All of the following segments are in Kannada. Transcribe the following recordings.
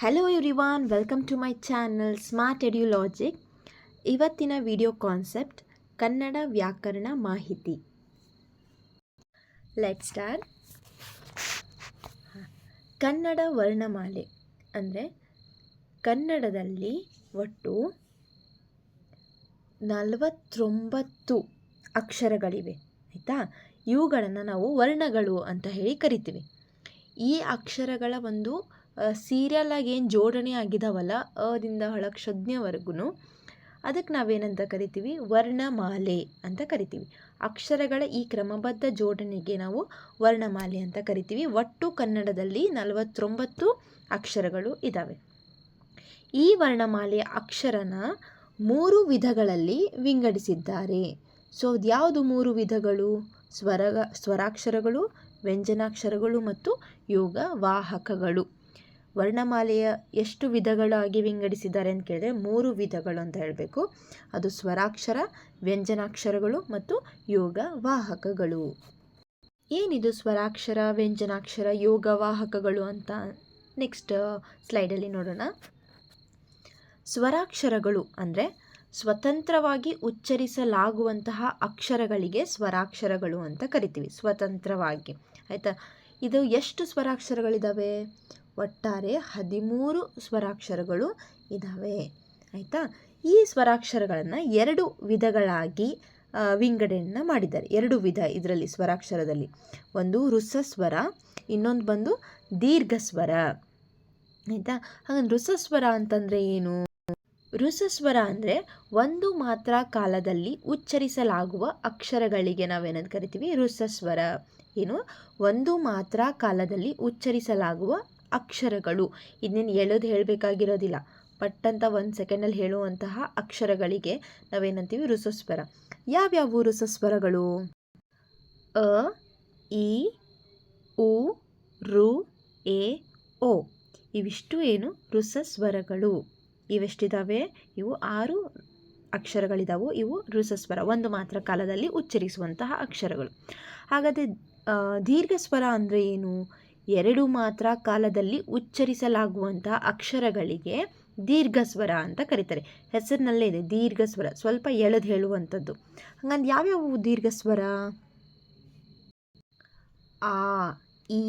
Hello everyone, welcome to my channel Smart Edulogic. ಇವತ್ತಿನ ವಿಡಿಯೋ ಕಾನ್ಸೆಪ್ಟ್ ಕನ್ನಡ ವ್ಯಾಕರಣ ಮಾಹಿತಿ. Let start. ಕನ್ನಡ ವರ್ಣಮಾಲೆ ಅಂದರೆ ಕನ್ನಡದಲ್ಲಿ ಒಟ್ಟು 49 ಅಕ್ಷರಗಳಿವೆ. ಆಯಿತಾ? ಇವುಗಳನ್ನು ನಾವು ವರ್ಣಗಳು ಅಂತ ಹೇಳಿ ಕರಿತೀವಿ. ಈ ಅಕ್ಷರಗಳ ಒಂದು ಸೀರಿಯಲ್ ಆಗಿ ಏನು ಜೋಡಣೆ ಆಗಿದಾವಲ್ಲ, ಅದಿಂದ ಹಳಕ್ಷಜ್ಞವರೆಗೂ, ಅದಕ್ಕೆ ನಾವೇನಂತ ಕರಿತೀವಿ? ವರ್ಣಮಾಲೆ ಅಂತ ಕರಿತೀವಿ. ಅಕ್ಷರಗಳ ಈ ಕ್ರಮಬದ್ಧ ಜೋಡಣೆಗೆ ನಾವು ವರ್ಣಮಾಲೆ ಅಂತ ಕರಿತೀವಿ. ಒಟ್ಟು ಕನ್ನಡದಲ್ಲಿ 49 ಅಕ್ಷರಗಳು ಇದ್ದಾವೆ. ಈ ವರ್ಣಮಾಲೆಯ ಅಕ್ಷರನ 3 ವಿಧಗಳಲ್ಲಿ ವಿಂಗಡಿಸಿದ್ದಾರೆ. ಸೊ ಯಾವುದು 3 ವಿಧಗಳು? ಸ್ವರಾಕ್ಷರಗಳು, ವ್ಯಂಜನಾಕ್ಷರಗಳು ಮತ್ತು ಯೋಗ ವಾಹಕಗಳು. ವರ್ಣಮಾಲೆಯ ಎಷ್ಟು ವಿಧಗಳಾಗಿ ವಿಂಗಡಿಸಿದ್ದಾರೆ ಅಂತ ಕೇಳಿದ್ರೆ 3 ವಿಧಗಳು ಅಂತ ಹೇಳಬೇಕು. ಅದು ಸ್ವರಾಕ್ಷರ, ವ್ಯಂಜನಾಕ್ಷರಗಳು ಮತ್ತು ಯೋಗ ವಾಹಕಗಳು. ಏನಿದು ಸ್ವರಾಕ್ಷರ, ವ್ಯಂಜನಾಕ್ಷರ, ಯೋಗ ವಾಹಕಗಳು ಅಂತ ನೆಕ್ಸ್ಟ್ ಸ್ಲೈಡಲ್ಲಿ ನೋಡೋಣ. ಸ್ವರಾಕ್ಷರಗಳು ಅಂದರೆ ಸ್ವತಂತ್ರವಾಗಿ ಉಚ್ಚರಿಸಲಾಗುವಂತಹ ಅಕ್ಷರಗಳಿಗೆ ಸ್ವರಾಕ್ಷರಗಳು ಅಂತ ಕರಿತೀವಿ. ಸ್ವತಂತ್ರವಾಗಿ, ಆಯಿತಾ? ಇದು ಎಷ್ಟು ಸ್ವರಾಕ್ಷರಗಳಿದ್ದಾವೆ? ಒಟ್ಟಾರೆ 13 ಸ್ವರಾಕ್ಷರಗಳು ಇದ್ದಾವೆ. ಆಯಿತಾ? ಈ ಸ್ವರಾಕ್ಷರಗಳನ್ನು 2 ವಿಧಗಳಾಗಿ ವಿಂಗಡಣೆಯನ್ನು ಮಾಡಿದ್ದಾರೆ. 2 ವಿಧ ಇದರಲ್ಲಿ ಸ್ವರಾಕ್ಷರದಲ್ಲಿ. ಒಂದು ಋಸಸ್ವರ, ಇನ್ನೊಂದು ಬಂದು ದೀರ್ಘಸ್ವರ. ಆಯಿತಾ? ಹಾಗಂದ್ರೆ ಋಸಸ್ವರ ಅಂತಂದರೆ ಏನು? ಋಸಸ್ವರ ಅಂದರೆ ಒಂದು ಮಾತ್ರ ಕಾಲದಲ್ಲಿ ಉಚ್ಚರಿಸಲಾಗುವ ಅಕ್ಷರಗಳಿಗೆ ನಾವೇನಂತ ಕರಿತೀವಿ? ಋಸಸ್ವರ. ಏನು? ಒಂದು ಮಾತ್ರ ಕಾಲದಲ್ಲಿ ಉಚ್ಚರಿಸಲಾಗುವ ಅಕ್ಷರಗಳು. ಇದನ್ನೇನು ಹೇಳಬೇಕಾಗಿರೋದಿಲ್ಲ. ಪಟ್ಟಂತ 1 ಸೆಕೆಂಡಲ್ಲಿ ಹೇಳುವಂತಹ ಅಕ್ಷರಗಳಿಗೆ ನಾವೇನಂತೀವಿ? ಋಸಸ್ವರ. ಯಾವ್ಯಾವು ಋಸಸ್ವರಗಳು? ಅ, ಇ, ಉ, ರು, ಎ, ಓ. ಇವಿಷ್ಟು ಏನು? ಋಸಸ್ವರಗಳು. ಇವೆಷ್ಟಿದ್ದಾವೆ? ಇವು 6 ಅಕ್ಷರಗಳಿದ್ದಾವೆ. ಇವು ಋಸಸ್ವರ, ಒಂದು ಮಾತ್ರ ಕಾಲದಲ್ಲಿ ಉಚ್ಚರಿಸುವಂತಹ ಅಕ್ಷರಗಳು. ಹಾಗಾದರೆ ದೀರ್ಘಸ್ವರ ಅಂದರೆ ಏನು? 2 ಮಾತ್ರ ಕಾಲದಲ್ಲಿ ಉಚ್ಚರಿಸಲಾಗುವಂತಹ ಅಕ್ಷರಗಳಿಗೆ ದೀರ್ಘಸ್ವರ ಅಂತ ಕರೀತಾರೆ. ಹೆಸರಿನಲ್ಲೇ ಇದೆ ದೀರ್ಘಸ್ವರ, ಸ್ವಲ್ಪ ಎಳೆದು ಹೇಳುವಂಥದ್ದು. ಹಾಗಂದ್ರೆ ಯಾವ್ಯಾವು ದೀರ್ಘಸ್ವರ? ಆ, ಇ,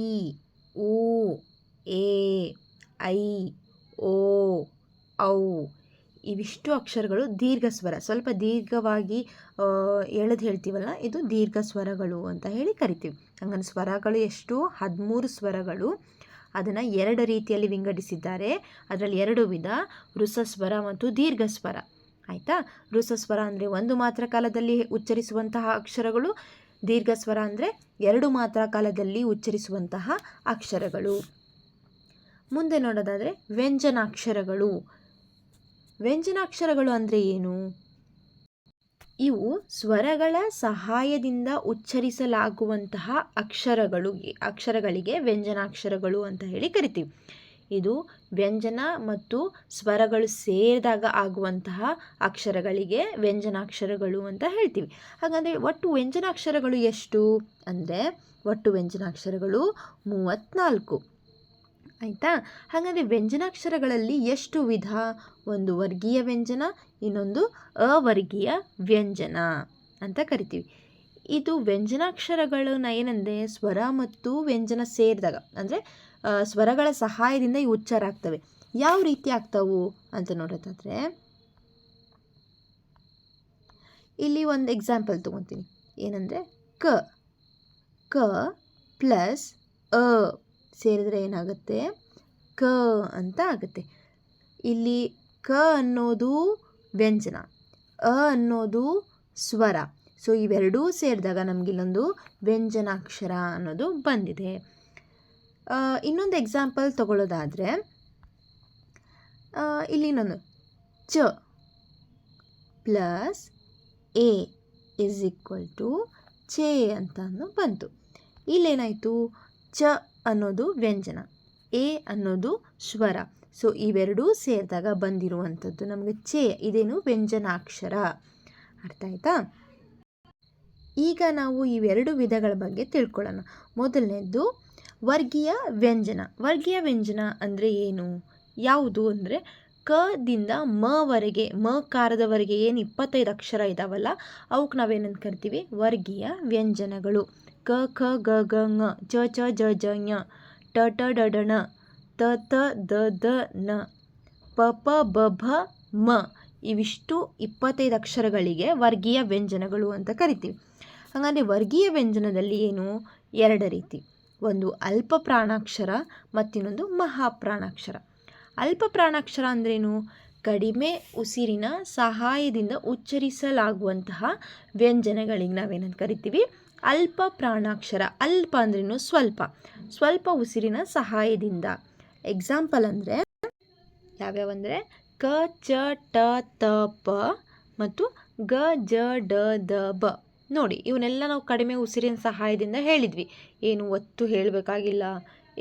ಉ, ಎ, ಐ, ಓ, ಔ. ಇವಿಷ್ಟು ಅಕ್ಷರಗಳು ದೀರ್ಘಸ್ವರ. ಸ್ವಲ್ಪ ದೀರ್ಘವಾಗಿ ಎಳೆದು ಹೇಳ್ತೀವಲ್ಲ, ಇದು ದೀರ್ಘಸ್ವರಗಳು ಅಂತ ಹೇಳಿ ಕರಿತೀವಿ. ಹಂಗಂದ್ರೆ ಸ್ವರಗಳು ಎಷ್ಟು? 13 ಸ್ವರಗಳು. ಅದನ್ನು 2 ರೀತಿಯಲ್ಲಿ ವಿಂಗಡಿಸಿದ್ದಾರೆ. ಅದರಲ್ಲಿ 2 ವಿಧ, ಋಸಸ್ವರ ಮತ್ತು ದೀರ್ಘಸ್ವರ. ಆಯಿತಾ? ಋಸಸ್ವರ ಅಂದರೆ ಒಂದು ಮಾತ್ರ ಕಾಲದಲ್ಲಿ ಉಚ್ಚರಿಸುವಂತಹ ಅಕ್ಷರಗಳು. ದೀರ್ಘಸ್ವರ ಅಂದರೆ 2 ಮಾತ್ರ ಕಾಲದಲ್ಲಿ ಉಚ್ಚರಿಸುವಂತಹ ಅಕ್ಷರಗಳು. ಮುಂದೆ ನೋಡೋದಾದರೆ ವ್ಯಂಜನಾಕ್ಷರಗಳು. ವ್ಯಂಜನಾಕ್ಷರಗಳು ಅಂದರೆ ಏನು? ಇವು ಸ್ವರಗಳ ಸಹಾಯದಿಂದ ಉಚ್ಚರಿಸಲಾಗುವಂತಹ ಅಕ್ಷರಗಳಿಗೆ ವ್ಯಂಜನಾಕ್ಷರಗಳು ಅಂತ ಹೇಳಿ ಕರಿತೀವಿ. ಇದು ವ್ಯಂಜನ ಮತ್ತು ಸ್ವರಗಳು ಸೇರಿದಾಗ ಆಗುವಂತಹ ಅಕ್ಷರಗಳಿಗೆ ವ್ಯಂಜನಾಕ್ಷರಗಳು ಅಂತ ಹೇಳ್ತೀವಿ. ಹಾಗಂದರೆ ಒಟ್ಟು ವ್ಯಂಜನಾಕ್ಷರಗಳು ಎಷ್ಟು ಅಂದರೆ ಒಟ್ಟು ವ್ಯಂಜನಾಕ್ಷರಗಳು 34. ಆಯಿತಾ? ಹಾಗಾದರೆ ವ್ಯಂಜನಾಕ್ಷರಗಳಲ್ಲಿ ಎಷ್ಟು ವಿಧ? ಒಂದು ವರ್ಗೀಯ ವ್ಯಂಜನ, ಇನ್ನೊಂದು ಅವರ್ಗೀಯ ವ್ಯಂಜನ ಅಂತ ಕರಿತೀವಿ. ಇದು ವ್ಯಂಜನಾಕ್ಷರಗಳನ್ನ ಏನಂದರೆ ಸ್ವರ ಮತ್ತು ವ್ಯಂಜನ ಸೇರಿದಾಗ, ಅಂದರೆ ಸ್ವರಗಳ ಸಹಾಯದಿಂದ ಇವು ಉಚ್ಚಾರ ಆಗ್ತವೆ. ಯಾವ ರೀತಿ ಆಗ್ತಾವು ಅಂತ ನೋಡೋದಾದರೆ, ಇಲ್ಲಿ ಒಂದು ಎಕ್ಸಾಂಪಲ್ ತೊಗೊತೀನಿ. ಏನಂದರೆ ಕ ಪ್ಲಸ್ ಅ ಸೇರಿದರೆ ಏನಾಗುತ್ತೆ? ಕ ಅಂತ ಆಗುತ್ತೆ. ಇಲ್ಲಿ ಕ ಅನ್ನೋದು ವ್ಯಂಜನ, ಅ ಅನ್ನೋದು ಸ್ವರ. ಸೊ ಇವೆರಡೂ ಸೇರಿದಾಗ ನಮಗಿಲ್ಲೊಂದು ವ್ಯಂಜನಾಕ್ಷರ ಅನ್ನೋದು ಬಂದಿದೆ. ಇನ್ನೊಂದು ಎಕ್ಸಾಂಪಲ್ ತಗೊಳ್ಳೋದಾದರೆ, ಇಲ್ಲಿ ಇನ್ನೊಂದು ಚ plus A is equal to ಚೇ ಅಂತ ಬಂತು. ಇಲ್ಲೇನಾಯಿತು? ಚ ಅನ್ನೋದು ವ್ಯಂಜನ, ಎ ಅನ್ನೋದು ಸ್ವರ. ಸೊ ಇವೆರಡೂ ಸೇರಿದಾಗ ಬಂದಿರುವಂಥದ್ದು ನಮಗೆ ಚೇ. ಇದೇನು? ವ್ಯಂಜನಾಕ್ಷರ. ಅರ್ಥ ಆಯ್ತಾ? ಈಗ ನಾವು ಇವೆರಡು ವಿಧಗಳ ಬಗ್ಗೆ ತಿಳ್ಕೊಳ್ಳೋಣ. ಮೊದಲನೇದು ವರ್ಗೀಯ ವ್ಯಂಜನ. ವರ್ಗೀಯ ವ್ಯಂಜನ ಅಂದರೆ ಏನು? ಯಾವುದು ಅಂದರೆ ಕದಿಂದ ಮವರೆಗೆ ಮಕಾರದವರೆಗೆ ಏನು 25 ಅಕ್ಷರ ಇದಾವಲ್ಲ ಅವಕ್ಕೆ ನಾವೇನಂತ ಕರಿತೀವಿ ವರ್ಗೀಯ ವ್ಯಂಜನಗಳು. ಕ ಖ ಗ ಗ ङ ಚ ಚ ಜ ಜ ಞ ಟ ಟ ಡ ಡ ಣ ತ ತ ದ ದ ನ ಪ ಪ ಬ ಭ ಮ ಇವಿಷ್ಟು 25 ಅಕ್ಷರಗಳಿಗೆ ವರ್ಗೀಯ ವ್ಯಂಜನಗಳು ಅಂತ ಕರಿತೀವಿ. ಹಾಗಾದರೆ ವರ್ಗೀಯ ವ್ಯಂಜನದಲ್ಲಿ ಏನು 2 ರೀತಿ, ಒಂದು ಅಲ್ಪ ಪ್ರಾಣಾಕ್ಷರ ಮತ್ತಿನ್ನೊಂದು ಮಹಾಪ್ರಾಣಾಕ್ಷರ. ಅಲ್ಪ ಪ್ರಾಣಾಕ್ಷರ ಅಂದ್ರೇನು? ಕಡಿಮೆ ಉಸಿರಿನ ಸಹಾಯದಿಂದ ಉಚ್ಚರಿಸಲಾಗುವಂತಹ ವ್ಯಂಜನಗಳಿಗೆ ನಾವೇನಂತ ಕರಿತೀವಿ ಅಲ್ಪ ಪ್ರಾಣಾಕ್ಷರ. ಅಲ್ಪ ಅಂದ್ರೇನು? ಸ್ವಲ್ಪ, ಸ್ವಲ್ಪ ಉಸಿರಿನ ಸಹಾಯದಿಂದ. ಎಕ್ಸಾಂಪಲ್ ಅಂದರೆ ಯಾವ್ಯಾವಂದರೆ ಕ ಚ ಟ ತ ಪ ಮತ್ತು ಗ ಜ ಡ ದ ಬ. ನೋಡಿ, ಇವನ್ನೆಲ್ಲ ನಾವು ಕಡಿಮೆ ಉಸಿರಿನ ಸಹಾಯದಿಂದ ಹೇಳಿದ್ವಿ. ಏನು ಒತ್ತು ಹೇಳಬೇಕಾಗಿಲ್ಲ,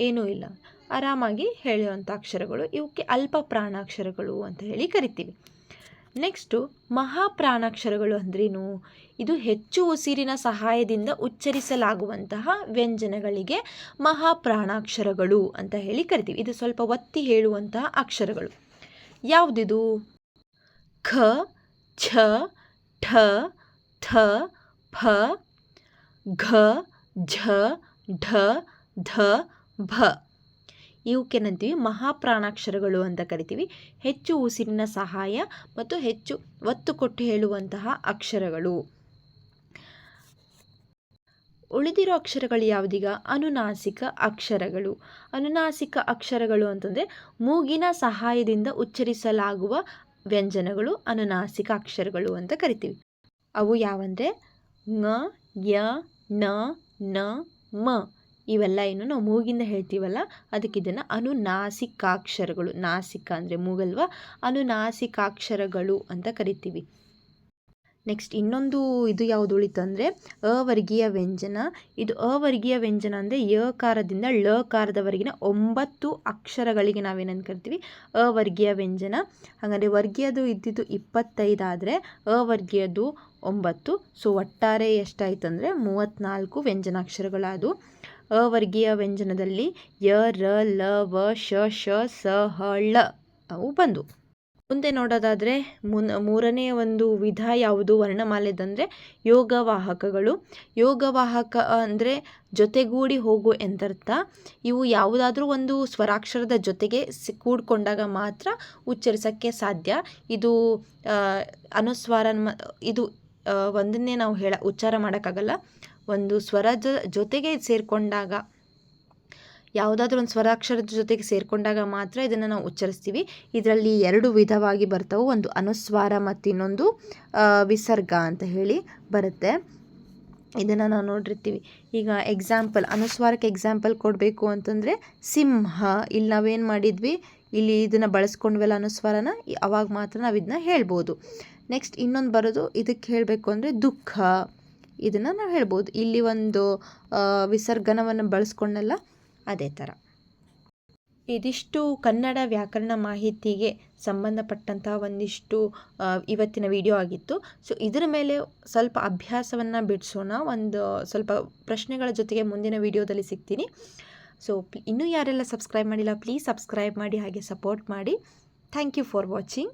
ಏನೂ ಇಲ್ಲ, ಆರಾಮಾಗಿ ಹೇಳುವಂಥ ಅಕ್ಷರಗಳು. ಇವಕ್ಕೆ ಅಲ್ಪ ಪ್ರಾಣಾಕ್ಷರಗಳು ಅಂತ ಹೇಳಿ ಕರಿತೀವಿ. ನೆಕ್ಸ್ಟು ಮಹಾಪ್ರಾಣಾಕ್ಷರಗಳು ಅಂದ್ರೇನು? ಇದು ಹೆಚ್ಚು ಉಸಿರಿನ ಸಹಾಯದಿಂದ ಉಚ್ಚರಿಸಲಾಗುವಂತಹ ವ್ಯಂಜನಗಳಿಗೆ ಮಹಾಪ್ರಾಣಾಕ್ಷರಗಳು ಅಂತ ಹೇಳಿ ಕರಿತೀವಿ. ಇದು ಸ್ವಲ್ಪ ಒತ್ತಿ ಹೇಳುವಂತಹ ಅಕ್ಷರಗಳು. ಯಾವುದಿದು? ಖ ಛ ಠ ಥ ಫ ಘ ಝ ಢ ಧ ಭ. ಇವಕ್ಕೇನಂತೀವಿ ಮಹಾಪ್ರಾಣಾಕ್ಷರಗಳು ಅಂತ ಕರಿತೀವಿ. ಹೆಚ್ಚು ಉಸಿರಿನ ಸಹಾಯ ಮತ್ತು ಹೆಚ್ಚು ಒತ್ತು ಕೊಟ್ಟು ಹೇಳುವಂತಹ ಅಕ್ಷರಗಳು. ಉಳಿದಿರೋ ಅಕ್ಷರಗಳು ಯಾವುದೀಗ? ಅನುನಾಸಿಕ ಅಕ್ಷರಗಳು. ಅನುನಾಸಿಕ ಅಕ್ಷರಗಳು ಅಂತಂದರೆ ಮೂಗಿನ ಸಹಾಯದಿಂದ ಉಚ್ಚರಿಸಲಾಗುವ ವ್ಯಂಜನಗಳು ಅನುನಾಸಿಕ ಅಕ್ಷರಗಳು ಅಂತ ಕರಿತೀವಿ. ಅವು ಯಾವಂದರೆ ङ ಯ ನ ನ ಮ. ಇವೆಲ್ಲ ಏನು ನಾವು ಮೂಗಿಂದ ಹೇಳ್ತೀವಲ್ಲ, ಅದಕ್ಕೆ ಇದನ್ನು ಅನುನಾಸಿಕಾಕ್ಷರಗಳು. ನಾಸಿಕ ಅಂದರೆ ಮೂಗಲ್ವಾ, ಅನುನಾಸಿಕಾಕ್ಷರಗಳು ಅಂತ ಕರಿತೀವಿ. ನೆಕ್ಸ್ಟ್ ಇನ್ನೊಂದು ಇದು ಯಾವುದು ಉಳಿತು ಅಂದರೆ ಅವರ್ಗೀಯ ವ್ಯಂಜನ. ಇದು ಅವರ್ಗೀಯ ವ್ಯಂಜನ ಅಂದರೆ ಯಕಾರದಿಂದ ಳಕಾರದವರೆಗಿನ 9 ಅಕ್ಷರಗಳಿಗೆ ನಾವೇನಂತ ಕರಿತೀವಿ ಅವರ್ಗೀಯ ವ್ಯಂಜನ. ಹಾಗಾದರೆ ವರ್ಗೀಯದು ಇದ್ದಿದ್ದು 25 ಆದರೆ ಅವರ್ಗೀಯದು 9. ಸೊ ಒಟ್ಟಾರೆ ಎಷ್ಟಾಯಿತು ಅಂದರೆ 34 ವ್ಯಂಜನಾಕ್ಷರಗಳಾದವು. ಅವರ್ಗೀಯ ವ್ಯಂಜನದಲ್ಲಿ ಯ ರ ಲ ವ ಶ ಶ ಸ ಹ ಳ ಅವು ಬಂದು. ಮುಂದೆ ನೋಡೋದಾದರೆ ಮೂರನೇ ಒಂದು ವಿಧ ಯಾವುದು ವರ್ಣಮಾಲೆದಂದರೆ ಯೋಗವಾಹಕಗಳು. ಯೋಗವಾಹಕ ಅಂದರೆ ಜೊತೆಗೂಡಿ ಹೋಗು ಎಂದರ್ಥ. ಇವು ಯಾವುದಾದ್ರೂ ಒಂದು ಸ್ವರಾಕ್ಷರದ ಜೊತೆಗೆ ಕೂಡಿಕೊಂಡಾಗ ಮಾತ್ರ ಉಚ್ಚರಿಸೋಕ್ಕೆ ಸಾಧ್ಯ. ಇದು ಅನುಸ್ವಾರ, ಇದು ಒಂದನ್ನೇ ನಾವು ಉಚ್ಚಾರ ಮಾಡೋಕ್ಕಾಗಲ್ಲ. ಒಂದು ಸ್ವರದ ಜೊತೆಗೆ ಸೇರಿಕೊಂಡಾಗ, ಯಾವುದಾದ್ರೂ ಒಂದು ಸ್ವರಾಕ್ಷರದ ಜೊತೆಗೆ ಸೇರಿಕೊಂಡಾಗ ಮಾತ್ರ ಇದನ್ನು ನಾವು ಉಚ್ಚರಿಸ್ತೀವಿ. ಇದರಲ್ಲಿ 2 ವಿಧವಾಗಿ ಬರ್ತವೆ. ಒಂದು ಅನುಸ್ವಾರ ಮತ್ತು ಇನ್ನೊಂದು ವಿಸರ್ಗ ಅಂತ ಹೇಳಿ ಬರುತ್ತೆ. ಇದನ್ನು ನಾವು ನೋಡಿರ್ತೀವಿ. ಈಗ ಎಕ್ಸಾಂಪಲ್, ಅನುಸ್ವಾರಕ್ಕೆ ಎಕ್ಸಾಂಪಲ್ ಕೊಡಬೇಕು ಅಂತಂದರೆ ಸಿಂಹ. ಇಲ್ಲಿ ನಾವೇನು ಮಾಡಿದ್ವಿ, ಇಲ್ಲಿ ಇದನ್ನು ಬಳಸ್ಕೊಂಡ್ವಲ್ಲ ಅನುಸ್ವಾರನ, ಅವಾಗ ಮಾತ್ರ ನಾವು ಇದನ್ನ ಹೇಳ್ಬೋದು. ನೆಕ್ಸ್ಟ್ ಇನ್ನೊಂದು ಬರೋದು, ಇದಕ್ಕೆ ಹೇಳಬೇಕು ಅಂದರೆ ದುಃಖ. ಇದನ್ನು ನಾವು ಹೇಳ್ಬೋದು. ಇಲ್ಲಿ ಒಂದು ವಿಸರ್ಗನವನ್ನು ಬಳಸ್ಕೊಂಡಲ್ಲ, ಅದೇ ಥರ. ಇದಿಷ್ಟು ಕನ್ನಡ ವ್ಯಾಕರಣ ಮಾಹಿತಿಗೆ ಸಂಬಂಧಪಟ್ಟಂಥ ಒಂದಿಷ್ಟು ಇವತ್ತಿನ ವಿಡಿಯೋ ಆಗಿತ್ತು. ಸೊ ಇದರ ಮೇಲೆ ಸ್ವಲ್ಪ ಅಭ್ಯಾಸವನ್ನು ಬಿಡಿಸೋಣ. ಒಂದು ಸ್ವಲ್ಪ ಪ್ರಶ್ನೆಗಳ ಜೊತೆಗೆ ಮುಂದಿನ ವಿಡಿಯೋದಲ್ಲಿ ಸಿಗ್ತೀನಿ. ಸೊ ಇನ್ನೂ ಯಾರೆಲ್ಲ ಸಬ್ಸ್ಕ್ರೈಬ್ ಮಾಡಿಲ್ಲ, ಪ್ಲೀಸ್ ಸಬ್ಸ್ಕ್ರೈಬ್ ಮಾಡಿ, ಹಾಗೆ ಸಪೋರ್ಟ್ ಮಾಡಿ. Thank you for watching.